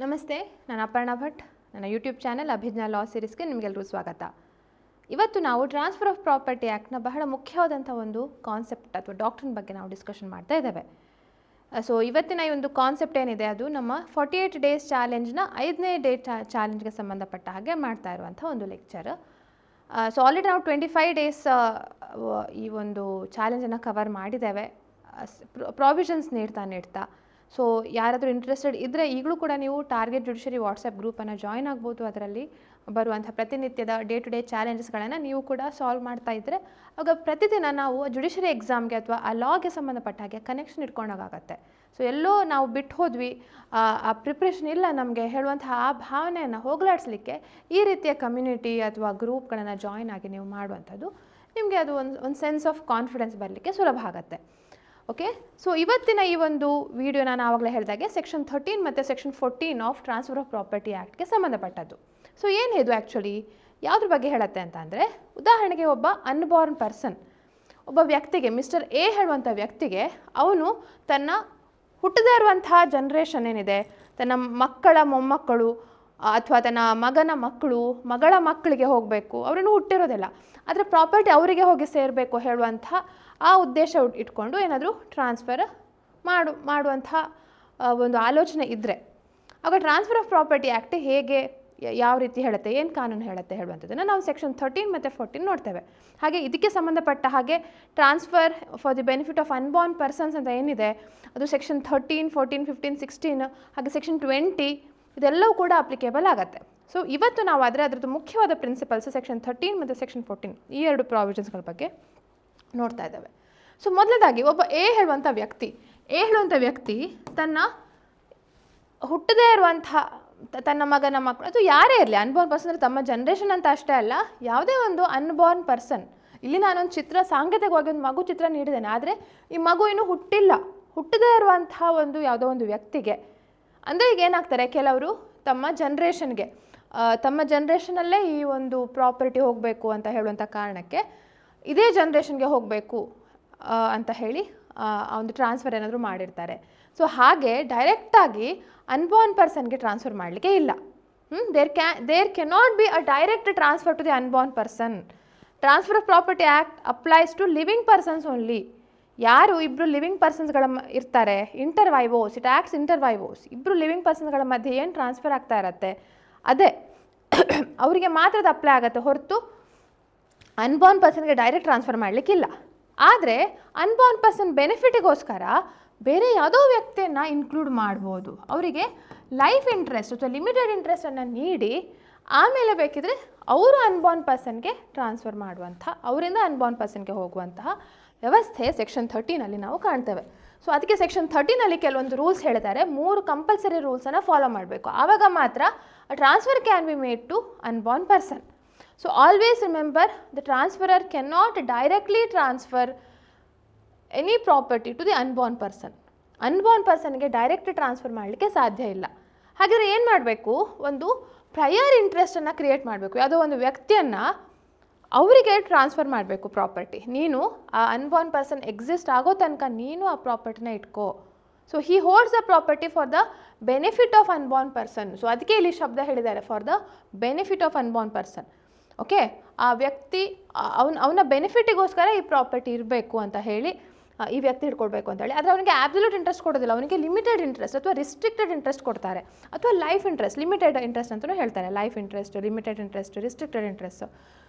ನಮಸ್ತೆ, ನಾನು ಅಪರ್ಣಾ ಭಟ್. ನನ್ನ ಯೂಟ್ಯೂಬ್ ಚಾನೆಲ್ ಅಭಿಜ್ಞಾ ಲಾ ಸೀರೀಸ್ಗೆ ನಿಮಗೆಲ್ಲರೂ ಸ್ವಾಗತ. ಇವತ್ತು ನಾವು ಟ್ರಾನ್ಸ್ಫರ್ ಆಫ್ ಪ್ರಾಪರ್ಟಿ ಆ್ಯಕ್ಟ್ನ ಬಹಳ ಮುಖ್ಯವಾದಂಥ ಒಂದು ಕಾನ್ಸೆಪ್ಟ್ ಅಥವಾ ಡಾಕ್ಟ್ರಿನ್ ಬಗ್ಗೆ ನಾವು ಡಿಸ್ಕಷನ್ ಮಾಡ್ತಾ ಇದ್ದೇವೆ. ಸೊ ಇವತ್ತಿನ ಈ ಒಂದು ಕಾನ್ಸೆಪ್ಟ್ ಏನಿದೆ ಅದು ನಮ್ಮ 48 ಡೇಸ್ ಚಾಲೆಂಜ್ನ 5ನೇ ಡೇ ಚಾಲೆಂಜ್ಗೆ ಸಂಬಂಧಪಟ್ಟ ಹಾಗೆ ಮಾಡ್ತಾ ಇರುವಂಥ ಒಂದು ಲೆಕ್ಚರ್. ಸೊ ಆಲ್ರೆಡಿ ನಾವು 25 ಡೇಸ್ ಈ ಒಂದು ಚಾಲೆಂಜನ್ನು ಕವರ್ ಮಾಡಿದ್ದೇವೆ, ಪ್ರಾವಿಷನ್ಸ್ ನೀಡ್ತಾ. ಸೊ ಯಾರಾದರೂ ಇಂಟ್ರೆಸ್ಟೆಡ್ ಇದ್ದರೆ ಈಗಲೂ ಕೂಡ ನೀವು ಟಾರ್ಗೆಟ್ ಜುಡಿಷರಿ ವಾಟ್ಸಪ್ ಗ್ರೂಪನ್ನು ಜಾಯ್ನ್ ಆಗ್ಬೋದು. ಅದರಲ್ಲಿ ಬರುವಂಥ ಪ್ರತಿನಿತ್ಯದ ಡೇ ಟು ಡೇ ಚಾಲೆಂಜಸ್ಗಳನ್ನು ನೀವು ಕೂಡ ಸಾಲ್ವ್ ಮಾಡ್ತಾ ಇದ್ದರೆ ಆಗ ಪ್ರತಿದಿನ ನಾವು ಜುಡಿಷರಿ ಎಕ್ಸಾಮ್ಗೆ ಅಥವಾ ಆ ಲಾಗೆ ಸಂಬಂಧಪಟ್ಟ ಹಾಗೆ ಕನೆಕ್ಷನ್ ಇಟ್ಕೊಂಡಾಗತ್ತೆ. ಸೊ ಎಲ್ಲೋ ನಾವು ಬಿಟ್ಟು ಹೋದ್ವಿ, ಆ ಪ್ರಿಪ್ರೇಷನ್ ಇಲ್ಲ ನಮಗೆ ಹೇಳುವಂಥ ಆ ಭಾವನೆಯನ್ನು ಹೋಗಲಾಡಿಸ್ಲಿಕ್ಕೆ ಈ ರೀತಿಯ ಕಮ್ಯುನಿಟಿ ಅಥವಾ ಗ್ರೂಪ್ಗಳನ್ನು ಜಾಯ್ನ್ ಆಗಿ ನೀವು ಮಾಡುವಂಥದ್ದು ನಿಮಗೆ ಅದು ಒಂದು ಸೆನ್ಸ್ ಆಫ್ ಕಾನ್ಫಿಡೆನ್ಸ್ ಬರಲಿಕ್ಕೆ ಸುಲಭ ಆಗುತ್ತೆ. ಓಕೆ, ಸೊ ಇವತ್ತಿನ ಈ ಒಂದು ವಿಡಿಯೋ ನಾನು ಆವಾಗಲೇ ಹೇಳಿದಾಗೆ ಸೆಕ್ಷನ್ 13 ಮತ್ತು section 14 of transfer of property ಆ್ಯಕ್ಟ್ಗೆ ಸಂಬಂಧಪಟ್ಟದ್ದು. ಸೊ ಏನು ಇದು ಆ್ಯಕ್ಚುಲಿ ಯಾವುದ್ರ ಬಗ್ಗೆ ಹೇಳುತ್ತೆ ಅಂತ ಅಂದರೆ, ಉದಾಹರಣೆಗೆ ಒಬ್ಬ ಅನ್ಬಾರ್ನ್ ಪರ್ಸನ್, ಒಬ್ಬ ವ್ಯಕ್ತಿಗೆ ಮಿಸ್ಟರ್ ಎ ಹೇಳುವಂಥ ವ್ಯಕ್ತಿಗೆ ಅವನು ತನ್ನ ಹುಟ್ಟದೇ ಇರುವಂತಹ ಜನ್ರೇಷನ್ ಏನಿದೆ, ತನ್ನ ಮಕ್ಕಳ ಮೊಮ್ಮಕ್ಕಳು ಅಥವಾ ತನ್ನ ಮಗನ ಮಕ್ಕಳು ಮಗಳ ಮಕ್ಕಳಿಗೆ ಹೋಗಬೇಕು, ಅವರನ್ನು ಹುಟ್ಟಿರೋದಿಲ್ಲ, ಆದರೆ ಪ್ರಾಪರ್ಟಿ ಅವರಿಗೆ ಹೋಗಿ ಸೇರಬೇಕು ಹೇಳುವಂಥ ಆ ಉದ್ದೇಶ ಇಟ್ಕೊಂಡು ಏನಾದರೂ ಟ್ರಾನ್ಸ್ಫರ್ ಮಾಡುವಂಥ ಒಂದು ಆಲೋಚನೆ ಇದ್ದರೆ ಆಗ ಟ್ರಾನ್ಸ್ಫರ್ ಆಫ್ ಪ್ರಾಪರ್ಟಿ ಆ್ಯಕ್ಟ್ ಹೇಗೆ ಯಾವ ರೀತಿ ಹೇಳುತ್ತೆ, ಏನು ಕಾನೂನು ಹೇಳುತ್ತೆ ಹೇಳುವಂಥದ್ದನ್ನು ನಾವು ಸೆಕ್ಷನ್ 13 ಮತ್ತು 14 ನೋಡ್ತೇವೆ. ಹಾಗೆ ಇದಕ್ಕೆ ಸಂಬಂಧಪಟ್ಟ ಹಾಗೆ transfer for the benefit of unborn persons ಅಂತ ಏನಿದೆ ಅದು ಸೆಕ್ಷನ್ 13, 14, 15, 16 ಹಾಗೆ ಸೆಕ್ಷನ್ 20 ಇದೆಲ್ಲವೂ ಕೂಡ ಅಪ್ಲಿಕೇಬಲ್ ಆಗುತ್ತೆ. ಸೊ ಇವತ್ತು ನಾವು ಅದರದ್ದು ಮುಖ್ಯವಾದ ಪ್ರಿನ್ಸಿಪಲ್ಸ್ ಸೆಕ್ಷನ್ 13 ಮತ್ತು ಸೆಕ್ಷನ್ 14 ಈ ಎರಡು ಪ್ರಾವಿಷನ್ಸ್ಗಳ ಬಗ್ಗೆ ನೋಡ್ತಾ ಇದ್ದಾವೆ. ಸೊ ಮೊದಲದಾಗಿ ಒಬ್ಬ ಎ ಹೇಳುವಂಥ ವ್ಯಕ್ತಿ ತನ್ನ ಹುಟ್ಟದೇ ಇರುವಂಥ ತನ್ನ ಮಗನ ಮಕ್ಕಳು ಅಥವಾ ಯಾರೇ ಇರಲಿ, ಅನ್ಬಾರ್ನ್ ಪರ್ಸನ್ ಅಂದರೆ ತಮ್ಮ ಜನ್ರೇಷನ್ ಅಂತ ಅಷ್ಟೇ ಅಲ್ಲ, ಯಾವುದೇ ಒಂದು ಅನ್ಬಾರ್ನ್ ಪರ್ಸನ್, ಇಲ್ಲಿ ನಾನೊಂದು ಸಾಂಕೇತಿಕವಾಗಿ ಒಂದು ಮಗು ಚಿತ್ರ ನೀಡಿದ್ದೇನೆ, ಆದರೆ ಈ ಮಗು ಇನ್ನೂ ಹುಟ್ಟದೇ ಇರುವಂಥ ಒಂದು ಯಾವುದೋ ಒಂದು ವ್ಯಕ್ತಿಗೆ, ಅಂದರೆ ಈಗ ಏನಾಗ್ತಾರೆ, ಕೆಲವರು ತಮ್ಮ ಜನ್ರೇಷನಲ್ಲೇ ಈ ಒಂದು ಪ್ರಾಪರ್ಟಿ ಹೋಗಬೇಕು ಅಂತ ಹೇಳುವಂಥ ಕಾರಣಕ್ಕೆ ಇದೇ ಜನ್ರೇಷನ್ಗೆ ಹೋಗಬೇಕು ಅಂತ ಹೇಳಿ ಒಂದು ಟ್ರಾನ್ಸ್ಫರ್ ಏನಾದರೂ ಮಾಡಿರ್ತಾರೆ. ಸೊ ಹಾಗೆ ಡೈರೆಕ್ಟಾಗಿ ಅನ್ಬಾರ್ನ್ ಪರ್ಸನ್ಗೆ ಟ್ರಾನ್ಸ್ಫರ್ ಮಾಡಲಿಕ್ಕೆ ಇಲ್ಲ. There cannot be a direct transfer to the unborn person. Transfer of property act applies to living persons only. ಯಾರು ಇಬ್ಬರು ಲಿವಿಂಗ್ ಪರ್ಸನ್ಸ್ಗಳ ಇರ್ತಾರೆ, ಇಂಟರ್ವೈವೋಸ್, ಇಟ್ ಆ್ಯಕ್ಟ್ಸ್ ಇಂಟರ್ವೈವೋಸ್, ಇಬ್ಬರು ಲಿವಿಂಗ್ ಪರ್ಸನ್ಸ್ಗಳ ಮಧ್ಯೆ ಏನು ಟ್ರಾನ್ಸ್ಫರ್ ಆಗ್ತಾ ಇರತ್ತೆ ಅದೇ ಅವರಿಗೆ ಮಾತ್ರ ಅದು ಅಪ್ಲೈ ಆಗುತ್ತೆ, ಹೊರತು ಅನ್ಬಾರ್ನ್ ಪರ್ಸನ್ಗೆ ಡೈರೆಕ್ಟ್ ಟ್ರಾನ್ಸ್ಫರ್ ಮಾಡಲಿಕ್ಕಿಲ್ಲ. ಆದರೆ ಅನ್ಬಾರ್ನ್ ಪರ್ಸನ್ ಬೆನಿಫಿಟಿಗೋಸ್ಕರ ಬೇರೆ ಯಾವುದೋ ವ್ಯಕ್ತಿಯನ್ನು ಇನ್ಕ್ಲೂಡ್ ಮಾಡ್ಬೋದು, ಅವರಿಗೆ ಲೈಫ್ ಇಂಟ್ರೆಸ್ಟ್ ಅಥವಾ ಲಿಮಿಟೆಡ್ ಇಂಟ್ರೆಸ್ಟನ್ನು ನೀಡಿ ಆಮೇಲೆ ಬೇಕಿದ್ರೆ ಅವರು ಅನ್ಬಾರ್ನ್ ಪರ್ಸನ್ಗೆ ಟ್ರಾನ್ಸ್ಫರ್ ಮಾಡುವಂಥ, ಅವರಿಂದ ಅನ್ಬಾರ್ನ್ ಪರ್ಸನ್ಗೆ ಹೋಗುವಂತಹ ವ್ಯವಸ್ಥೆ ಸೆಕ್ಷನ್ 13 ನಾವು ಕಾಣ್ತೇವೆ. ಸೊ ಅದಕ್ಕೆ ಸೆಕ್ಷನ್ 13 ಕೆಲವೊಂದು ರೂಲ್ಸ್ ಹೇಳ್ತಾರೆ, 3 ಕಂಪಲ್ಸರಿ ರೂಲ್ಸನ್ನು ಫಾಲೋ ಮಾಡಬೇಕು, ಆವಾಗ ಮಾತ್ರ transfer can be made to unborn person. So always remember, the transferor cannot directly transfer any property to the unborn person. Unborn ಪರ್ಸನ್ಗೆ ಡೈರೆಕ್ಟ್ ಟ್ರಾನ್ಸ್ಫರ್ ಮಾಡಲಿಕ್ಕೆ ಸಾಧ್ಯ ಇಲ್ಲ. ಹಾಗಾದರೆ ಏನು ಮಾಡಬೇಕು, ಒಂದು ಪ್ರಯರ್ ಇಂಟ್ರೆಸ್ಟನ್ನು ಕ್ರಿಯೇಟ್ ಮಾಡಬೇಕು, ಯಾವುದೋ ಒಂದು ವ್ಯಕ್ತಿಯನ್ನು ಅವರಿಗೆ ಟ್ರಾನ್ಸ್ಫರ್ ಮಾಡಬೇಕು ಪ್ರಾಪರ್ಟಿ. ನೀನು ಆ ಅನ್ಬಾರ್ನ್ ಪರ್ಸನ್ ಎಕ್ಸಿಸ್ಟ್ ಆಗೋ ತನಕ ನೀನು ಆ ಪ್ರಾಪರ್ಟಿನ ಇಟ್ಕೋ. So he holds the property for the benefit of unborn person. So ಅದಕ್ಕೆ ಇಲ್ಲಿ ಶಬ್ದ ಹೇಳಿದ್ದಾರೆ, for the benefit of unborn person. Okay, ಆ ವ್ಯಕ್ತಿ ಅವನ ಬೆನಿಫಿಟಿಗೋಸ್ಕರ ಈ ಪ್ರಾಪರ್ಟಿ ಇರಬೇಕು ಅಂತ ಹೇಳಿ ಈ ವ್ಯಕ್ತಿ ಹಿಡ್ಕೊಳ್ಬೇಕು ಅಂತ ಹೇಳಿ. ಆದರೆ ಅವನಿಗೆ ಆಬ್ಸಲ್ಯೂಟ್ ಇಂಟ್ರೆಸ್ಟ್ ಕೊಡೋದಿಲ್ಲ, ಅವನಿಗೆ ಲಿಮಿಟೆಡ್ ಇಂಟ್ರೆಸ್ಟ್ ಅಥವಾ ರಿಸ್ಟ್ರಿಕ್ಟೆಡ್ ಇಂಟ್ರೆಸ್ಟ್ ಕೊಡ್ತಾರೆ, ಅಥವಾ ಲೈಫ್ ಇಂಟ್ರೆಸ್ಟ್, ಲಿಮಿಟೆಡ್ ಇಂಟ್ರೆಸ್ಟ್ ಅಂತಲೂ ಹೇಳ್ತಾರೆ. Life interest, limited interest, restricted interest.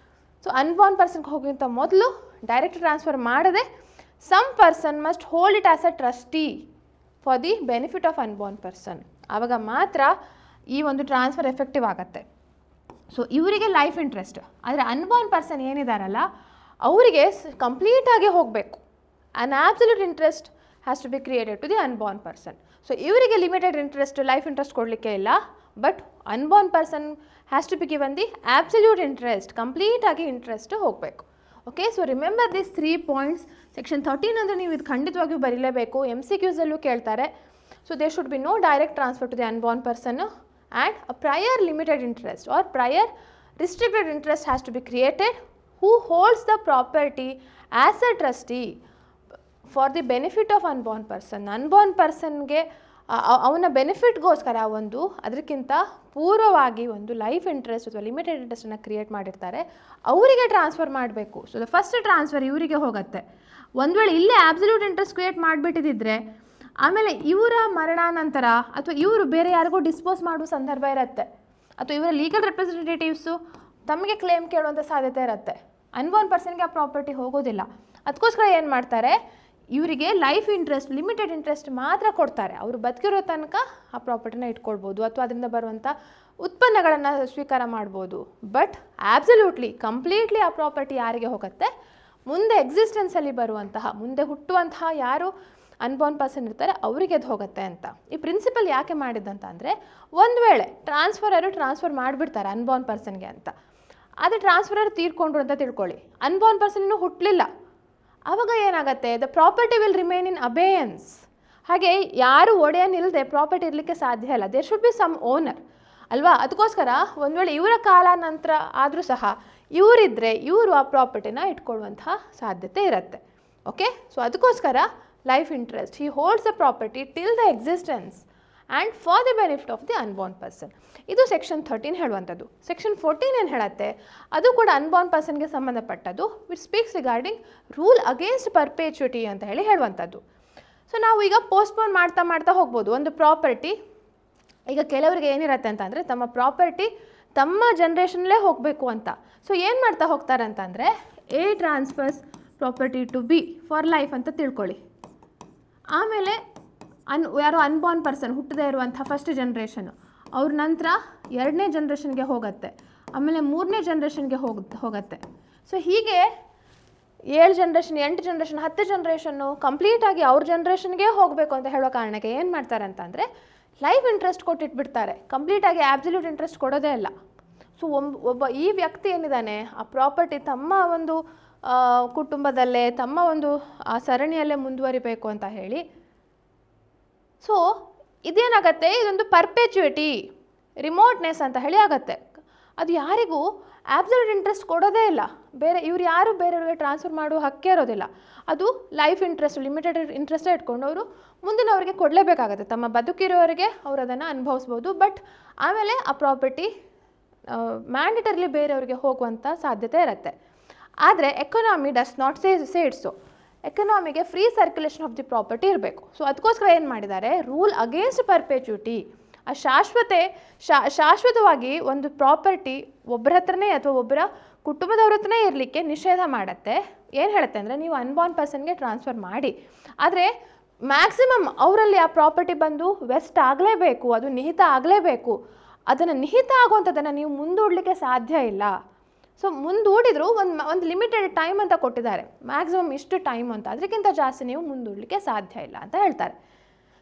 So unborn ಪರ್ಸನ್ಗೆ ಹೋಗಿಂತ ಮೊದಲು ಡೈರೆಕ್ಟ್ ಟ್ರಾನ್ಸ್ಫರ್ ಮಾಡದೆ some person must hold it as a trustee for the benefit of unborn person. ಆವಾಗ ಮಾತ್ರ ಈ ಒಂದು ಟ್ರಾನ್ಸ್ಫರ್ ಎಫೆಕ್ಟಿವ್ ಆಗುತ್ತೆ. ಸೊ ಇವರಿಗೆ ಲೈಫ್ ಇಂಟ್ರೆಸ್ಟ್, ಆದರೆ ಅನ್ಬಾರ್ನ್ ಪರ್ಸನ್ ಏನಿದಾರಲ್ಲ ಅವರಿಗೆ ಕಂಪ್ಲೀಟಾಗಿ ಹೋಗಬೇಕು. An absolute interest has to be created to the unborn person. So ಇವರಿಗೆ ಲಿಮಿಟೆಡ್ ಇಂಟ್ರೆಸ್ಟ್, ಲೈಫ್ ಇಂಟ್ರೆಸ್ಟ್ ಕೊಡಲಿಕ್ಕೆ ಇಲ್ಲ, but unborn person has to be given the absolute interest, ಕಂಪ್ಲೀಟಾಗಿ ಇಂಟ್ರೆಸ್ಟ್ ಹೋಗಬೇಕು. Okay, so remember this 3 points. Section 13 ಅಂದರೆ ನೀವು ಇದು ಖಂಡಿತವಾಗಿಯೂ ಬರೀಲೇಬೇಕು, MCQಸಲ್ಲೂ ಕೇಳ್ತಾರೆ. ಸೊ ದೇ ಶುಡ್ ಬಿ ನೋ ಡೈರೆಕ್ಟ್ ಟ್ರಾನ್ಸ್ಫರ್ ಟು ದಿ ಅನ್ಬಾರ್ನ್ ಪರ್ಸನ್, and a prior limited interest or prior restricted interest has to be created who holds the property as a trustee for the benefit of unborn person. Unborn person ge ಅವನ ಬೆನಿಫಿಟ್ಗೋಸ್ಕರ ಒಂದು ಅದಕ್ಕಿಂತ ಪೂರ್ವವಾಗಿ ಒಂದು life interest ಅಥವಾ limited ಇಂಟ್ರೆಸ್ಟನ್ನು create ಮಾಡಿರ್ತಾರೆ, ಅವರಿಗೆ transfer ಮಾಡಬೇಕು. So the first transfer ಇವರಿಗೆ ಹೋಗುತ್ತೆ. ಒಂದು ವೇಳೆ ಇಲ್ಲೇ ಆಬ್ಸಲ್ಯೂಟ್ ಇಂಟ್ರೆಸ್ಟ್ ಕ್ರಿಯೇಟ್ ಮಾಡಿಬಿಟ್ಟಿದ್ದರೆ ಆಮೇಲೆ ಇವರ ಮರಣಾನಂತರ ಅಥವಾ ಇವರು ಬೇರೆ ಯಾರಿಗೂ ಡಿಸ್ಪೋಸ್ ಮಾಡುವ ಸಂದರ್ಭ ಇರುತ್ತೆ, ಅಥವಾ ಇವರ ಲೀಗಲ್ ರೆಪ್ರೆಸೆಂಟೇಟಿವ್ಸು ತಮಗೆ ಕ್ಲೇಮ್ ಕೇಳುವಂಥ ಸಾಧ್ಯತೆ ಇರುತ್ತೆ. ಅನ್ಬೋರ್ನ್ ಪರ್ಸನ್ಗೆ ಆ ಪ್ರಾಪರ್ಟಿ ಹೋಗೋದಿಲ್ಲ. ಅದಕ್ಕೋಸ್ಕರ ಏನು ಮಾಡ್ತಾರೆ, ಇವರಿಗೆ ಲೈಫ್ ಇಂಟ್ರೆಸ್ಟ್, ಲಿಮಿಟೆಡ್ ಇಂಟ್ರೆಸ್ಟ್ ಮಾತ್ರ ಕೊಡ್ತಾರೆ. ಅವರು ಬದುಕಿರೋ ತನಕ ಆ ಪ್ರಾಪರ್ಟಿನ ಇಟ್ಕೊಳ್ಬೋದು ಅಥವಾ ಅದರಿಂದ ಬರುವಂಥ ಉತ್ಪನ್ನಗಳನ್ನು ಸ್ವೀಕಾರ ಮಾಡ್ಬೋದು. ಬಟ್ ಆಬ್ಸಲ್ಯೂಟ್ಲಿ ಕಂಪ್ಲೀಟ್ಲಿ ಆ ಪ್ರಾಪರ್ಟಿ ಯಾರಿಗೆ ಹೋಗುತ್ತೆ, ಮುಂದೆ ಎಕ್ಸಿಸ್ಟೆನ್ಸಲ್ಲಿ ಬರುವಂತಹ, ಮುಂದೆ ಹುಟ್ಟುವಂತಹ ಯಾರು ಅನ್ಬೋರ್ನ್ ಪರ್ಸನ್ ಇರ್ತಾರೆ ಅವರಿಗೆ ಅದು ಹೋಗುತ್ತೆ ಅಂತ. ಈ ಪ್ರಿನ್ಸಿಪಲ್ ಯಾಕೆ ಮಾಡಿದ್ದಂತ ಅಂದರೆ, ಒಂದು ವೇಳೆ ಟ್ರಾನ್ಸ್ಫರ್ ಮಾಡಿಬಿಡ್ತಾರೆ ಅನ್ಬೋರ್ನ್ ಪರ್ಸನ್ಗೆ ಅಂತ, ಆದರೆ ಟ್ರಾನ್ಸ್ಫರರ್ ತೀರ್ಕೊಂಡ್ರು ಅಂತ ತಿಳ್ಕೊಳ್ಳಿ, ಅನ್ಬೋರ್ನ್ ಪರ್ಸನ್ ಇನ್ನೂ ಹುಟ್ಟಲಿಲ್ಲ, ಆವಾಗ ಏನಾಗುತ್ತೆ, the property will remain in abeyance. ಹಾಗೆ ಯಾರು ಒಡೆಯನಿಲ್ಲದೆ ಪ್ರಾಪರ್ಟಿ ಇರಲಿಕ್ಕೆ ಸಾಧ್ಯ ಇಲ್ಲ. There should be some owner ಅಲ್ವಾ. ಅದಕ್ಕೋಸ್ಕರ ಒಂದು ವೇಳೆ ಇವರ ಕಾಲಾನಂತರ ಆದರೂ ಸಹ ಇವರಿದ್ದರೆ ಇವರು ಆ ಪ್ರಾಪರ್ಟಿನ ಇಟ್ಕೊಳ್ಳುವಂತಹ ಸಾಧ್ಯತೆ ಇರುತ್ತೆ. ಓಕೆ, ಸೊ ಅದಕ್ಕೋಸ್ಕರ life interest, he holds the property till the existence and for the benefit of the unborn person. ಇದು ಸೆಕ್ಷನ್ 13 ಹೇಳುವಂಥದ್ದು. ಸೆಕ್ಷನ್ 14 ಏನು ಹೇಳುತ್ತೆ, ಅದು ಕೂಡ ಅನ್ಬೋರ್ನ್ ಪರ್ಸನ್ಗೆ ಸಂಬಂಧಪಟ್ಟದ್ದು, which speaks regarding rule against perpetuity ಅಂತ ಹೇಳುವಂಥದ್ದು. ಸೊ ನಾವು ಈಗ ಪೋಸ್ಟ್ಪೋನ್ ಮಾಡ್ತಾ ಹೋಗ್ಬೋದು. ಒಂದು ಪ್ರಾಪರ್ಟಿ ಈಗ ಕೆಲವರಿಗೆ ಏನಿರುತ್ತೆ ಅಂತಂದರೆ, ತಮ್ಮ ಪ್ರಾಪರ್ಟಿ ತಮ್ಮ ಜನ್ರೇಷನ್ಲೇ ಹೋಗಬೇಕು ಅಂತ. ಸೊ ಏನು ಮಾಡ್ತಾ ಹೋಗ್ತಾರೆ ಅಂತಂದರೆ, a transfers property to be for life ಅಂತ ತಿಳ್ಕೊಳ್ಳಿ. ಆಮೇಲೆ ಯಾರೋ ಅನ್ಬೋರ್ನ್ ಪರ್ಸನ್ ಹುಟ್ಟದೇ ಇರುವಂಥ ಫಸ್ಟ್ ಜನ್ರೇಷನು ಅವ್ರ ನಂತರ 2ನೇ ಜನ್ರೇಷನ್ಗೆ ಹೋಗುತ್ತೆ, ಆಮೇಲೆ 3ನೇ ಜನ್ರೇಷನ್ಗೆ ಹೋಗುತ್ತೆ. ಸೊ ಹೀಗೆ 7 ಜನ್ರೇಷನ್, 8 ಜನ್ರೇಷನ್, 10 ಜನ್ರೇಷನ್ನು ಕಂಪ್ಲೀಟಾಗಿ ಅವ್ರ ಜನ್ರೇಷನ್ಗೆ ಹೋಗಬೇಕು ಅಂತ ಹೇಳೋ ಕಾರಣಕ್ಕೆ ಏನು ಮಾಡ್ತಾರೆ ಅಂತಂದರೆ, ಲೈಫ್ ಇಂಟ್ರೆಸ್ಟ್ ಕೊಟ್ಟಿಟ್ಬಿಡ್ತಾರೆ. ಕಂಪ್ಲೀಟಾಗಿ ಆಬ್ಸಲ್ಯೂಟ್ ಇಂಟ್ರೆಸ್ಟ್ ಕೊಡೋದೇ ಇಲ್ಲ. ಸೊ ಒಬ್ಬ ಈ ವ್ಯಕ್ತಿ ಏನಿದ್ದಾನೆ, ಆ ಪ್ರಾಪರ್ಟಿ ತಮ್ಮ ಒಂದು ಕುಟುಂಬದಲ್ಲೇ, ತಮ್ಮ ಒಂದು ಆ ಸರಣಿಯಲ್ಲೇ ಮುಂದುವರಿಬೇಕು ಅಂತ ಹೇಳಿ. ಸೊ ಇದೇನಾಗತ್ತೆ, ಇದೊಂದು ಪರ್ಪೆಚುಯಿಟಿ, ರಿಮೋಟ್ನೆಸ್ ಅಂತ ಹೇಳಿ ಆಗುತ್ತೆ. ಅದು ಯಾರಿಗೂ ಆಬ್ಸಲ್ಯೂಟ್ ಇಂಟ್ರೆಸ್ಟ್ ಕೊಡೋದೇ ಇಲ್ಲ. ಇವ್ರು ಯಾರು ಬೇರೆಯವ್ರಿಗೆ ಟ್ರಾನ್ಸ್ಫರ್ ಮಾಡುವ ಹಕ್ಕೇ ಇರೋದಿಲ್ಲ. ಅದು ಲೈಫ್ ಇಂಟ್ರೆಸ್ಟ್, ಲಿಮಿಟೆಡ್ ಇಂಟ್ರೆಸ್ಟೇ ಇಟ್ಕೊಂಡು ಅವರು ಮುಂದಿನವರಿಗೆ ಕೊಡಲೇಬೇಕಾಗತ್ತೆ. ತಮ್ಮ ಬದುಕಿರೋರಿಗೆ ಅವರು ಅದನ್ನು ಅನುಭವಿಸ್ಬೋದು. ಬಟ್ ಆಮೇಲೆ ಆ ಪ್ರಾಪರ್ಟಿ ಮ್ಯಾಂಡೇಟರಿಲಿ ಬೇರೆಯವ್ರಿಗೆ ಹೋಗುವಂಥ ಸಾಧ್ಯತೆ ಇರುತ್ತೆ. ಆದರೆ economy does not say it so. ಎಕನಾಮಿಗೆ free circulation of the property ಇರಬೇಕು. ಸೊ ಅದಕ್ಕೋಸ್ಕರ ಏನು ಮಾಡಿದ್ದಾರೆ, ರೂಲ್ ಅಗೇನ್ಸ್ಟ್ ಪರ್ಪೆಚುಟಿ, ಆ ಶಾಶ್ವತವಾಗಿ ಒಂದು ಪ್ರಾಪರ್ಟಿ ಒಬ್ಬರ ಹತ್ರನೇ ಅಥವಾ ಒಬ್ಬರ ಕುಟುಂಬದವ್ರ ಹತ್ರನೇ ಇರಲಿಕ್ಕೆ ನಿಷೇಧ ಮಾಡುತ್ತೆ. ಏನು ಹೇಳುತ್ತೆ ಅಂದರೆ, ನೀವು ಅನ್ಬೋರ್ನ್ ಪರ್ಸನ್ಗೆ ಟ್ರಾನ್ಸ್ಫರ್ ಮಾಡಿ, ಆದರೆ ಮ್ಯಾಕ್ಸಿಮಮ್ ಅವರಲ್ಲಿ ಆ ಪ್ರಾಪರ್ಟಿ ಬಂದು ವೆಸ್ಟ್ ಆಗಲೇಬೇಕು, ಅದು ನಿಹಿತ ಆಗಲೇಬೇಕು. ಅದನ್ನು ನಿಹಿತ ಆಗುವಂಥದ್ದನ್ನು ನೀವು ಮುಂದೂಡಲಿಕ್ಕೆ ಸಾಧ್ಯ ಇಲ್ಲ. ಸೊ ಮುಂದೂಡಿದ್ರು ಒಂದು ಲಿಮಿಟೆಡ್ ಟೈಮ್ ಅಂತ ಕೊಟ್ಟಿದ್ದಾರೆ, ಮ್ಯಾಕ್ಸಿಮಮ್ ಇಷ್ಟು ಟೈಮ್ ಅಂತ, ಅದಕ್ಕಿಂತ ಜಾಸ್ತಿ ನೀವು ಮುಂದೂಡಲಿಕ್ಕೆ ಸಾಧ್ಯ ಇಲ್ಲ ಅಂತ ಹೇಳ್ತಾರೆ.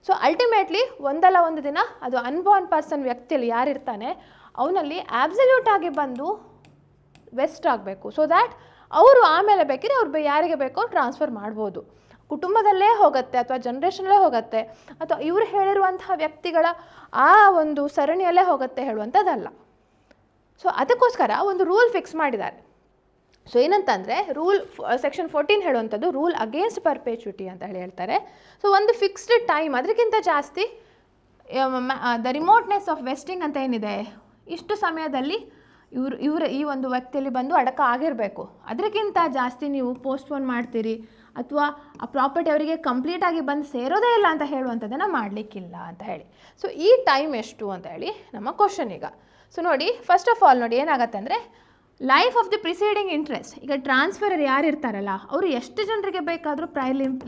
ಸೊ ಅಲ್ಟಿಮೇಟ್ಲಿ ಒಂದಲ್ಲ ಒಂದು ದಿನ ಅದು ಅನ್ಬೋರ್ನ್ ಪರ್ಸನ್ ವ್ಯಕ್ತಿಯಲ್ಲಿ ಯಾರಿರ್ತಾನೆ ಅವನಲ್ಲಿ ಆಬ್ಸಲ್ಯೂಟ್ ಆಗಿ ಬಂದು ವೆಸ್ಟ್ ಆಗಬೇಕು. ಸೊ ದ್ಯಾಟ್ ಅವರು ಆಮೇಲೆ ಬೇಕಿದ್ರೆ ಅವ್ರು ಯಾರಿಗೆ ಬೇಕೋ ಟ್ರಾನ್ಸ್ಫರ್ ಮಾಡ್ಬೋದು. ಕುಟುಂಬದಲ್ಲೇ ಹೋಗುತ್ತೆ ಅಥವಾ ಜನ್ರೇಷನ್ಲೇ ಹೋಗುತ್ತೆ ಅಥವಾ ಇವರು ಹೇಳಿರುವಂತಹ ವ್ಯಕ್ತಿಗಳ ಆ ಒಂದು ಸರಣಿಯಲ್ಲೇ ಹೋಗುತ್ತೆ ಹೇಳುವಂಥದ್ದಲ್ಲ. ಸೊ ಅದಕ್ಕೋಸ್ಕರ ಒಂದು ರೂಲ್ ಫಿಕ್ಸ್ ಮಾಡಿದ್ದಾರೆ. ಸೊ ಏನಂತಂದರೆ, ಸೆಕ್ಷನ್ 14 ಹೇಳುವಂಥದ್ದು ರೂಲ್ ಅಗೇನ್ಸ್ಟ್ ಪರ್ಪೇಚುಟಿ ಅಂತ ಹೇಳ್ತಾರೆ. ಸೊ ಒಂದು ಫಿಕ್ಸ್ಡ್ ಟೈಮ್, ಅದಕ್ಕಿಂತ ಜಾಸ್ತಿ ದ ರಿಮೋಟ್ನೆಸ್ ಆಫ್ ವೆಸ್ಟಿಂಗ್ ಅಂತ ಏನಿದೆ, ಇಷ್ಟು ಸಮಯದಲ್ಲಿ ಇವರು ಈ ಒಂದು ವ್ಯಕ್ತಿಯಲ್ಲಿ ಬಂದು ಅಡಕ ಆಗಿರಬೇಕು, ಅದಕ್ಕಿಂತ ಜಾಸ್ತಿ ನೀವು ಪೋಸ್ಟ್ಪೋನ್ ಮಾಡ್ತೀರಿ ಅಥವಾ ಆ ಪ್ರಾಪರ್ಟಿ ಅವರಿಗೆ ಕಂಪ್ಲೀಟಾಗಿ ಬಂದು ಸೇರೋದೇ ಇಲ್ಲ ಅಂತ ಹೇಳುವಂಥದ್ದನ್ನು ಮಾಡಲಿಕ್ಕಿಲ್ಲ ಅಂತ ಹೇಳಿ. ಸೊ ಈ ಟೈಮ್ ಎಷ್ಟು ಅಂತ ಹೇಳಿ ನಮ್ಮ ಕ್ವಶನ್ ಈಗ. ಸೊ ನೋಡಿ, ಫಸ್ಟ್ ಆಫ್ ಆಲ್ ನೋಡಿ ಏನಾಗುತ್ತೆ ಅಂದರೆ, life of the preceding interest. ಈಗ ಟ್ರಾನ್ಸ್ಫರರ್ ಯಾರು ಇರ್ತಾರಲ್ಲ ಅವರು ಎಷ್ಟು ಜನರಿಗೆ ಬೇಕಾದರೂ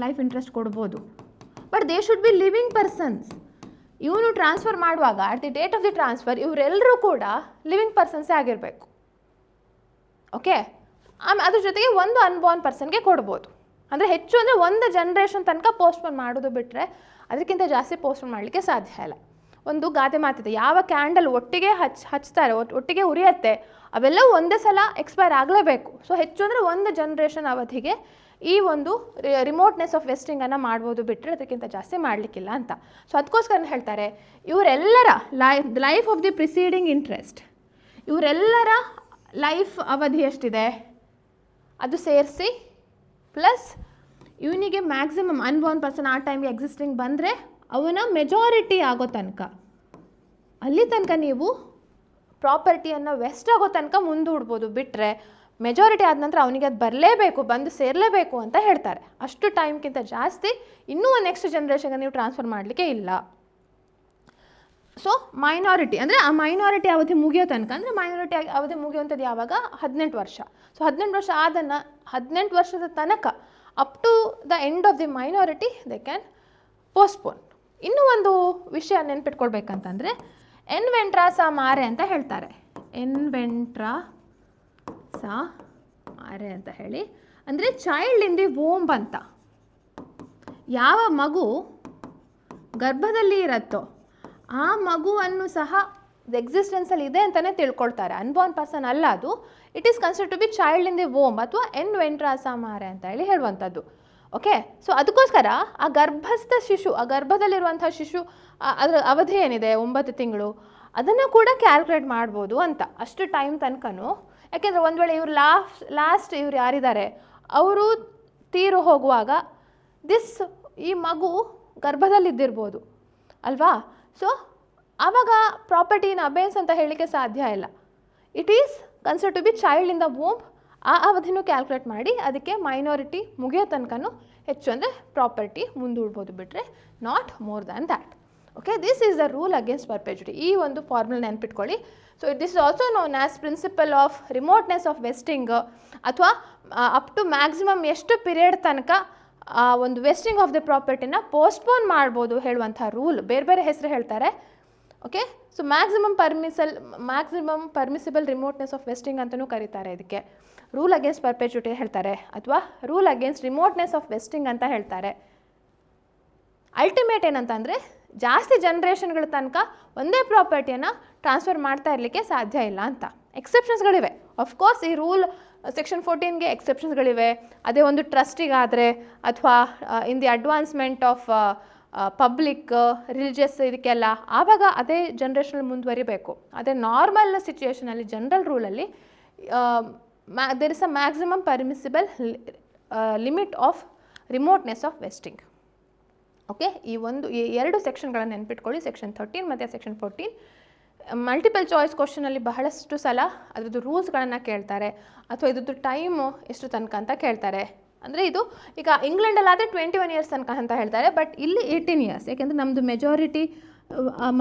ಲೈಫ್ ಇಂಟ್ರೆಸ್ಟ್ ಕೊಡ್ಬೋದು. ಬಟ್ ದೇ ಶುಡ್ ಬಿ ಲಿವಿಂಗ್ ಪರ್ಸನ್ಸ್. ಇವನು ಟ್ರಾನ್ಸ್ಫರ್ ಮಾಡುವಾಗ at the date of the transfer ಇವರೆಲ್ಲರೂ ಕೂಡ ಲಿವಿಂಗ್ ಪರ್ಸನ್ಸೇ ಆಗಿರಬೇಕು. ಓಕೆ, ಅದ್ರ ಜೊತೆಗೆ ಒಂದು ಅನ್ಬೋರ್ನ್ ಪರ್ಸನ್ಗೆ ಕೊಡ್ಬೋದು. ಅಂದರೆ ಹೆಚ್ಚು ಅಂದರೆ ಒಂದು ಜನ್ರೇಷನ್ ತನಕ ಪೋಸ್ಟ್ಪೋನ್ ಮಾಡೋದು ಬಿಟ್ಟರೆ ಅದಕ್ಕಿಂತ ಜಾಸ್ತಿ ಪೋಸ್ಟ್ಪೋನ್ ಮಾಡಲಿಕ್ಕೆ ಸಾಧ್ಯ ಇಲ್ಲ. ಒಂದು ಗಾದೆ ಮಾತಿದೆ, ಯಾವ ಕ್ಯಾಂಡಲ್ ಒಟ್ಟಿಗೆ ಹಚ್ತಾರೆ, ಒಟ್ಟಿಗೆ ಉರಿಯುತ್ತೆ, ಅವೆಲ್ಲವೂ ಒಂದೇ ಸಲ ಎಕ್ಸ್ಪೈರ್ ಆಗಲೇಬೇಕು. ಸೊ ಹೆಚ್ಚು ಅಂದರೆ ಒಂದು ಜನ್ರೇಷನ್ ಅವಧಿಗೆ ಈ ಒಂದು ರಿಮೋಟ್ನೆಸ್ ಆಫ್ ವೆಸ್ಟಿಂಗನ್ನು ಮಾಡ್ಬೋದು, ಬಿಟ್ಟರೆ ಅದಕ್ಕಿಂತ ಜಾಸ್ತಿ ಮಾಡಲಿಕ್ಕಿಲ್ಲ ಅಂತ. ಸೊ ಅದಕ್ಕೋಸ್ಕರ ಹೇಳ್ತಾರೆ, ಇವರೆಲ್ಲರ life of the preceding interest, ಇವರೆಲ್ಲರ ಲೈಫ್ ಅವಧಿ ಎಷ್ಟಿದೆ ಅದು ಸೇರಿಸಿ ಪ್ಲಸ್ ಇವನಿಗೆ ಮ್ಯಾಕ್ಸಿಮಮ್ ಅನ್ಬೋರ್ನ್ ಪರ್ಸನ್ ಆ ಟೈಮ್ಗೆ ಎಕ್ಸಿಸ್ಟಿಂಗ್ ಬಂದರೆ ಅವನ ಮೆಜಾರಿಟಿ ಆಗೋ ತನಕ, ಅಲ್ಲಿ ತನಕ ನೀವು ಪ್ರಾಪರ್ಟಿಯನ್ನು ವೆಸ್ಟ್ ಆಗೋ ತನಕ ಮುಂದೂಡ್ಬೋದು. ಬಿಟ್ಟರೆ ಮೆಜಾರಿಟಿ ಆದ ನಂತರ ಅವನಿಗೆ ಅದು ಬರಲೇಬೇಕು, ಬಂದು ಸೇರಲೇಬೇಕು ಅಂತ ಹೇಳ್ತಾರೆ. ಅಷ್ಟು ಟೈಮ್ಗಿಂತ ಜಾಸ್ತಿ ಇನ್ನೂ ನೆಕ್ಸ್ಟ್ ಜನ್ರೇಷನ್ಗೆ ನೀವು ಟ್ರಾನ್ಸ್ಫರ್ ಮಾಡಲಿಕ್ಕೆ ಇಲ್ಲ. ಸೊ ಮೈನಾರಿಟಿ ಅಂದರೆ ಆ ಮೈನಾರಿಟಿ ಅವಧಿ ಮುಗಿಯೋ ತನಕ, ಅಂದರೆ ಮೈನಾರಿಟಿ ಅವಧಿ ಮುಗಿಯುವಂಥದ್ದು ಯಾವಾಗ? 18 ವರ್ಷ. ಸೊ 18 ವರ್ಷದ ತನಕ up to the end of the minority they can postpone. ಇನ್ನೂ ಒಂದು ವಿಷಯ ನೆನ್ಪಿಟ್ಕೊಳ್ಬೇಕಂತಂದರೆ ಎನ್ ವೆಂಟ್ರಾ ಸಾ ಮಾರೆ ಅಂತ ಹೇಳ್ತಾರೆ. ಎನ್ ವೆಂಟ್ರಾ ಸಾ ಮಾರೆ ಅಂತ ಹೇಳಿ, ಅಂದರೆ ಚೈಲ್ಡ್ ಇನ್ ದಿ ವೋಂಬ್ ಅಂತ. ಯಾವ ಮಗು ಗರ್ಭದಲ್ಲಿ ಇರುತ್ತೋ ಆ ಮಗುವನ್ನು ಸಹ ಎಕ್ಸಿಸ್ಟೆನ್ಸಲ್ಲಿ ಇದೆ ಅಂತಲೇ ತಿಳ್ಕೊಳ್ತಾರೆ. ಅನ್ಬೋರ್ನ್ ಪರ್ಸನ್ ಅಲ್ಲ ಅದು. It is considered to be child in the womb ಅಥವಾ ಎನ್ ವೆಂಟ್ರಾ ಸಾ ಮಾರೆ ಅಂತ ಹೇಳಿ ಹೇಳುವಂಥದ್ದು. ಓಕೆ, ಸೊ ಅದಕ್ಕೋಸ್ಕರ ಆ ಗರ್ಭಸ್ಥ ಶಿಶು, ಆ ಗರ್ಭದಲ್ಲಿರುವಂಥ ಶಿಶು ಅದರ ಅವಧಿ ಏನಿದೆ 9 ತಿಂಗಳು, ಅದನ್ನು ಕೂಡ ಕ್ಯಾಲ್ಕುಲೇಟ್ ಮಾಡ್ಬೋದು ಅಂತ. ಅಷ್ಟು ಟೈಮ್ ತನಕನೂ. ಯಾಕೆಂದರೆ ಒಂದು ವೇಳೆ ಇವರು ಲಾಸ್ಟ್ ಇವ್ರು ಯಾರಿದ್ದಾರೆ ಅವರು ತೀರು ಹೋಗುವಾಗ ಈ ಮಗು ಗರ್ಭದಲ್ಲಿದ್ದಿರ್ಬೋದು ಅಲ್ವಾ? ಸೊ ಆವಾಗ ಪ್ರಾಪರ್ಟಿನ ಅಬೇನ್ಸ್ ಅಂತ ಹೇಳಲಿಕ್ಕೆ ಸಾಧ್ಯ ಇಲ್ಲ. It is considered to be child in the womb. ಆ ಅವಧಿನೂ ಕ್ಯಾಲ್ಕುಲೇಟ್ ಮಾಡಿ ಅದಕ್ಕೆ ಮೈನಾರಿಟಿ ಮುಗಿಯೋ ತನಕನೂ ಹೆಚ್ಚು ಅಂದರೆ ಪ್ರಾಪರ್ಟಿ ಮುಂದೂಡ್ಬೋದು, ಬಿಟ್ಟರೆ not more than that. Okay, this is the rule against perpetuity. ಈ ಒಂದು ಫಾರ್ಮುಲಾ ನೆನ್ಪಿಟ್ಕೊಳ್ಳಿ. So this is also known as principle of remoteness of vesting, ಅಥವಾ ಅಪ್ ಟು ಮ್ಯಾಕ್ಸಿಮಮ್ ಎಷ್ಟು ಪೀರಿಯಡ್ ತನಕ ಒಂದು ವೆಸ್ಟಿಂಗ್ ಆಫ್ ದ ಪ್ರಾಪರ್ಟಿನ ಪೋಸ್ಟ್ಪೋನ್ ಮಾಡ್ಬೋದು ಹೇಳುವಂಥ ರೂಲ್. ಬೇರೆ ಬೇರೆ ಹೆಸರು ಹೇಳ್ತಾರೆ. Okay, so maximum permissible remoteness of vesting ಅಂತಲೂ ಕರೀತಾರೆ. ಇದಕ್ಕೆ ರೂಲ್ ಅಗೇನ್ಸ್ಟ್ ಪರ್ಪೆಚುಟಿ ಹೇಳ್ತಾರೆ, ಅಥವಾ rule against remoteness of vesting ಅಂತ ಹೇಳ್ತಾರೆ. ಅಲ್ಟಿಮೇಟ್ ಏನಂತಂದರೆ ಜಾಸ್ತಿ ಜನ್ರೇಷನ್ಗಳ ತನಕ ಒಂದೇ ಪ್ರಾಪರ್ಟಿಯನ್ನು ಟ್ರಾನ್ಸ್ಫರ್ ಮಾಡ್ತಾ ಇರಲಿಕ್ಕೆ ಸಾಧ್ಯ ಇಲ್ಲ ಅಂತ. ಎಕ್ಸೆಪ್ಷನ್ಸ್ಗಳಿವೆ ಅಫ್ಕೋರ್ಸ್. ಈ ರೂಲ್ ಸೆಕ್ಷನ್ 14ಗೆ ಎಕ್ಸೆಪ್ಷನ್ಸ್ಗಳಿವೆ. ಅದೇ ಒಂದು ಟ್ರಸ್ಟಿಗಾದರೆ, ಅಥವಾ in the advancement of public religious ಇದಕ್ಕೆಲ್ಲ, ಆವಾಗ ಅದೇ ಜನ್ರೇಷನಲ್ಲಿ ಮುಂದುವರಿಬೇಕು. ಅದೇ ನಾರ್ಮಲ್ ಸಿಚುಯೇಷನಲ್ಲಿ ಜನರಲ್ ರೂಲಲ್ಲಿ there is a maximum permissible limit of remoteness of vesting. Okay, ಈ 2 ಸೆಕ್ಷನ್ಗಳನ್ನು ನೆನ್ಪಿಟ್ಕೊಳ್ಳಿ, ಸೆಕ್ಷನ್ 13 ಮತ್ತು ಸೆಕ್ಷನ್ 14. ಮಲ್ಟಿಪಲ್ ಚಾಯ್ಸ್ ಕ್ವಶನಲ್ಲಿ ಬಹಳಷ್ಟು ಸಲ ಅದರದ್ದು ರೂಲ್ಸ್ಗಳನ್ನು ಕೇಳ್ತಾರೆ, ಅಥವಾ ಇದ್ರದ್ದು ಟೈಮು ಎಷ್ಟು ತನಕ ಅಂತ ಕೇಳ್ತಾರೆ. ಅಂದರೆ ಇದು ಈಗ ಇಂಗ್ಲೆಂಡಲ್ಲಾದರೆ 21 ಇಯರ್ಸ್ ತನಕ ಅಂತ ಹೇಳ್ತಾರೆ, ಬಟ್ ಇಲ್ಲಿ 18 ಇಯರ್ಸ್. ಯಾಕೆಂದರೆ ನಮ್ಮದು ಮೆಜಾರಿಟಿ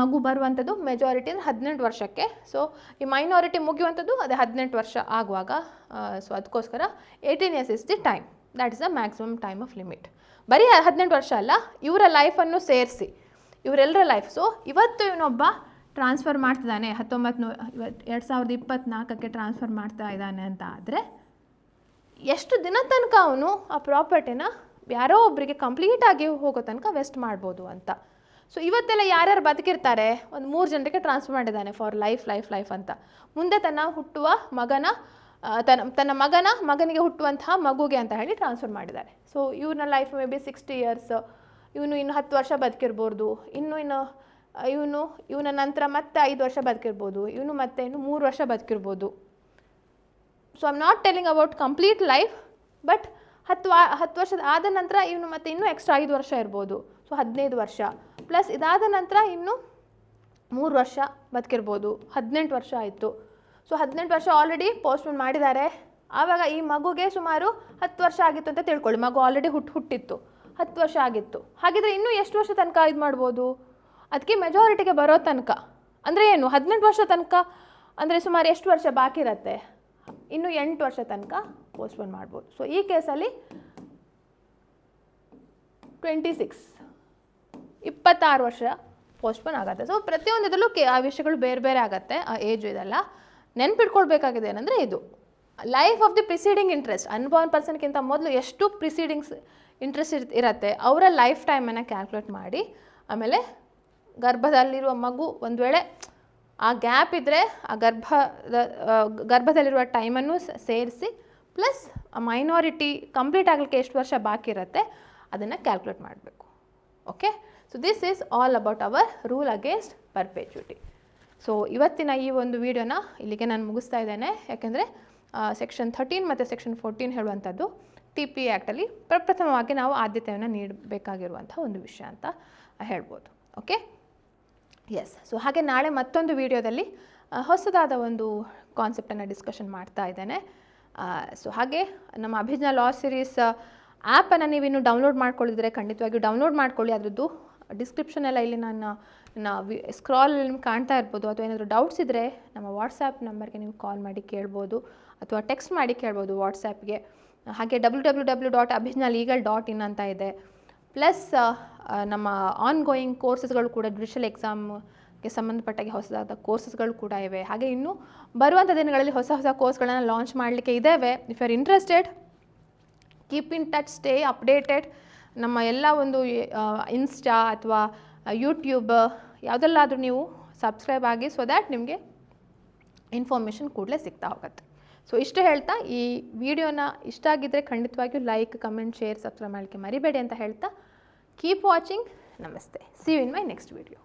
ಮಗು ಬರುವಂಥದ್ದು ಮೆಜಾರಿಟಿ ಅಂದರೆ 18 ವರ್ಷಕ್ಕೆ. ಸೊ ಈ ಮೈನಾರಿಟಿ ಮುಗಿಯುವಂಥದ್ದು ಅದೇ 18 ವರ್ಷ ಆಗುವಾಗ. ಸೊ ಅದಕ್ಕೋಸ್ಕರ 18 years is the time, that is the maximum time of limit. ಬರೀ 18 ವರ್ಷ ಅಲ್ಲ, ಇವರ ಲೈಫನ್ನು ಸೇರಿಸಿ, ಇವರೆಲ್ಲರ ಲೈಫ್. ಸೊ ಇವತ್ತು ಇವನೊಬ್ಬ ಟ್ರಾನ್ಸ್ಫರ್ ಮಾಡ್ತಿದ್ದಾನೆ, 2024ಕ್ಕೆ ಟ್ರಾನ್ಸ್ಫರ್ ಮಾಡ್ತಾ ಇದ್ದಾನೆ ಅಂತ ಆದರೆ ಎಷ್ಟು ದಿನ ತನಕ ಅವನು ಆ ಪ್ರಾಪರ್ಟಿನ ಯಾರೋ ಒಬ್ಬರಿಗೆ ಕಂಪ್ಲೀಟಾಗಿ ಹೋಗೋ ತನಕ ವೆಸ್ಟ್ ಮಾಡ್ಬೋದು ಅಂತ. ಸೊ ಇವತ್ತೆಲ್ಲ ಯಾರ್ಯಾರು ಬದುಕಿರ್ತಾರೆ, ಒಂದು 3 ಜನರಿಗೆ ಟ್ರಾನ್ಸ್ಫರ್ ಮಾಡಿದ್ದಾನೆ ಫಾರ್ ಲೈಫ್ ಅಂತ. ಮುಂದೆ ತನ್ನ ಹುಟ್ಟುವ ತನ್ನ ಮಗನಿಗೆ ಹುಟ್ಟುವಂತಹ ಮಗುಗೆ ಅಂತ ಹೇಳಿ ಟ್ರಾನ್ಸ್ಫರ್ ಮಾಡಿದ್ದಾರೆ. ಸೊ ಇವ್ರನ್ನ ಲೈಫ್ ಮೇ ಬಿ 60 ಇಯರ್ಸ್, ಇವನು ಇನ್ನು 10 ವರ್ಷ ಬದುಕಿರ್ಬೋದು, ಇವನ ನಂತರ ಮತ್ತೆ 5 ವರ್ಷ ಬದುಕಿರ್ಬೋದು, ಇವನು ಮತ್ತೆ ಇನ್ನು 3 ವರ್ಷ ಬದುಕಿರ್ಬೋದು. So I am not telling about complete life, but 10 ವರ್ಷದ ಆದ ನಂತರ ಇವನು ಮತ್ತೆ ಇನ್ನೂ ಎಕ್ಸ್ಟ್ರಾ 5 ವರ್ಷ ಇರ್ಬೋದು. ಸೊ 15 ವರ್ಷ ಪ್ಲಸ್ ಇದಾದ ನಂತರ ಇನ್ನು 3 ವರ್ಷ ಬದುಕಿರ್ಬೋದು. 18 ವರ್ಷ ಆಯಿತು. ಸೊ 18 ವರ್ಷ ಆಲ್ರೆಡಿ ಪೋಸ್ಟ್ಪೋನ್ ಮಾಡಿದ್ದಾರೆ. ಆವಾಗ ಈ ಮಗುಗೆ ಸುಮಾರು 10 ವರ್ಷ ಆಗಿತ್ತು ಅಂತ ತಿಳ್ಕೊಳ್ಳಿ. ಮಗು ಆಲ್ರೆಡಿ ಹುಟ್ಟಿತ್ತು, 10 ವರ್ಷ ಆಗಿತ್ತು. ಹಾಗಿದ್ರೆ ಇನ್ನೂ ಎಷ್ಟು ವರ್ಷ ತನಕ ಇದು ಮಾಡ್ಬೋದು? ಅದಕ್ಕೆ ಮೆಜಾರಿಟಿಗೆ ಬರೋ ತನಕ ಅಂದರೆ ಏನು, 18 ವರ್ಷ ತನಕ ಅಂದರೆ ಸುಮಾರು ಎಷ್ಟು ವರ್ಷ ಬಾಕಿ ಇರುತ್ತೆ? ಇನ್ನು 8 ವರ್ಷ ತನಕ ಪೋಸ್ಟ್ಪೋನ್ ಮಾಡ್ಬೋದು. ಸೊ ಈ ಕೇಸಲ್ಲಿ 26 ವರ್ಷ ಪೋಸ್ಟ್ಪೋನ್ ಆಗುತ್ತೆ. ಸೊ ಪ್ರತಿಯೊಂದಿದಲ್ಲೂ ಆ ವಿಷಯಗಳು ಬೇರೆ ಬೇರೆ ಆಗುತ್ತೆ, ಆ ಏಜು ಇದೆಲ್ಲ. ನೆನ್ಪಿಟ್ಕೊಳ್ಬೇಕಾಗಿದೆ ಏನಂದರೆ ಇದು life of the preceding interest. Unborn ಪರ್ಸನ್ಗಿಂತ ಮೊದಲು ಎಷ್ಟು ಪ್ರಿಸೀಡಿಂಗ್ಸ್ ಇಂಟ್ರೆಸ್ಟ್ ಇರುತ್ತೆ ಅವರ ಲೈಫ್ ಟೈಮನ್ನು ಕ್ಯಾಲ್ಕುಲೇಟ್ ಮಾಡಿ, ಆಮೇಲೆ ಗರ್ಭದಲ್ಲಿರುವ ಮಗು ಒಂದು ವೇಳೆ ಆ ಗ್ಯಾಪ್ ಇದ್ದರೆ ಆ ಗರ್ಭದಲ್ಲಿರುವ ಟೈಮನ್ನು ಸೇರಿಸಿ, ಪ್ಲಸ್ ಆ ಮೈನಾರಿಟಿ ಕಂಪ್ಲೀಟ್ ಆಗಲಿಕ್ಕೆ ಎಷ್ಟು ವರ್ಷ ಬಾಕಿ ಇರುತ್ತೆ ಅದನ್ನು ಕ್ಯಾಲ್ಕುಲೇಟ್ ಮಾಡಬೇಕು. Okay, so this is all about our rule against perpetuity. So ಇವತ್ತಿನ ಈ ಒಂದು ವಿಡಿಯೋನ ಇಲ್ಲಿಗೆ ನಾನು ಮುಗಿಸ್ತಾ ಇದ್ದೇನೆ. ಯಾಕೆಂದರೆ ಸೆಕ್ಷನ್ 13 ಮತ್ತು ಸೆಕ್ಷನ್ 14 ಹೇಳುವಂಥದ್ದು TPA ಆ್ಯಕ್ಟಲ್ಲಿ ಪ್ರಪ್ರಥಮವಾಗಿ ನಾವು ಆದ್ಯತೆಯನ್ನು ನೀಡಬೇಕಾಗಿರುವಂಥ ಒಂದು ವಿಷಯ ಅಂತ. ಹೇಳ್ಬೋದು. Okay, S. ಸೊ ಹಾಗೆ ನಾಳೆ ಮತ್ತೊಂದು ವಿಡಿಯೋದಲ್ಲಿ ಹೊಸದಾದ ಒಂದು ಕಾನ್ಸೆಪ್ಟನ್ನು ಡಿಸ್ಕಷನ್ ಮಾಡ್ತಾ ಇದ್ದೇನೆ. ಸೊ ಹಾಗೆ ನಮ್ಮ ಅಭಿಜ್ಞಾ ಲಾ ಸೀರೀಸ್ ಆ್ಯಪನ್ನು ನೀವಿನ್ನು ಡೌನ್ಲೋಡ್ ಮಾಡ್ಕೊಳ್ಳಿದ್ರೆ ಖಂಡಿತವಾಗಿಯೂ ಡೌನ್ಲೋಡ್ ಮಾಡ್ಕೊಳ್ಳಿ. ಅದರದ್ದು ಡಿಸ್ಕ್ರಿಪ್ಷನ್ ಎಲ್ಲ ಇಲ್ಲಿ ನಾನು ಸ್ಕ್ರಾಲ್ ನಿಮ್ಗೆ ಕಾಣ್ತಾ ಇರ್ಬೋದು. ಅಥವಾ ಏನಾದರೂ ಡೌಟ್ಸ್ ಇದ್ದರೆ ನಮ್ಮ ವಾಟ್ಸಾಪ್ ನಂಬರ್ಗೆ ನೀವು ಕಾಲ್ ಮಾಡಿ ಕೇಳ್ಬೋದು ಅಥವಾ ಟೆಕ್ಸ್ಟ್ ಮಾಡಿ ಕೇಳ್ಬೋದು ವಾಟ್ಸಾಪ್ಗೆ. ಹಾಗೆ www.abhijnalegal.in ಅಂತ ಇದೆ. ಪ್ಲಸ್ ನಮ್ಮ ಆನ್ ಗೋಯಿಂಗ್ ಕೋರ್ಸಸ್ಗಳು ಕೂಡ ಜುಡಿಷಿಯಲ್ ಎಕ್ಸಾಮ್ಗೆ ಸಂಬಂಧಪಟ್ಟಾಗೆ ಹೊಸದಾದ ಕೋರ್ಸಸ್ಗಳು ಕೂಡ ಇವೆ. ಹಾಗೆ ಇನ್ನು ಬರುವಂಥ ದಿನಗಳಲ್ಲಿ ಹೊಸ ಹೊಸ ಕೋರ್ಸ್ಗಳನ್ನು ಲಾಂಚ್ ಮಾಡಲಿಕ್ಕೆ ಇದ್ದಾವೆ. If you are interested, keep in touch, stay updated. ನಮ್ಮ ಎಲ್ಲ ಒಂದು ಇನ್ಸ್ಟಾ ಅಥವಾ ಯೂಟ್ಯೂಬ್ ಯಾವುದೆಲ್ಲಾದರೂ ನೀವು ಸಬ್ಸ್ಕ್ರೈಬ್ ಆಗಿ, ಸೊ ದ್ಯಾಟ್ ನಿಮಗೆ ಇನ್ಫಾರ್ಮೇಷನ್ ಕೂಡಲೇ ಸಿಗ್ತಾ ಹೋಗುತ್ತೆ. ಸೊ ಇಷ್ಟು ಹೇಳ್ತಾ ಈ ವಿಡಿಯೋನ ಇಷ್ಟ ಆಗಿದ್ದರೆ ಖಂಡಿತವಾಗಿಯೂ ಲೈಕ್, ಕಮೆಂಟ್, ಶೇರ್, ಸಬ್ಸ್ಕ್ರೈಬ್ ಮಾಡಲಿಕ್ಕೆ ಮರಿಬೇಡಿ ಅಂತ ಹೇಳ್ತಾ ಕೀಪ್ ವಾಚಿಂಗ್. ನಮಸ್ತೆ. See you in my next video.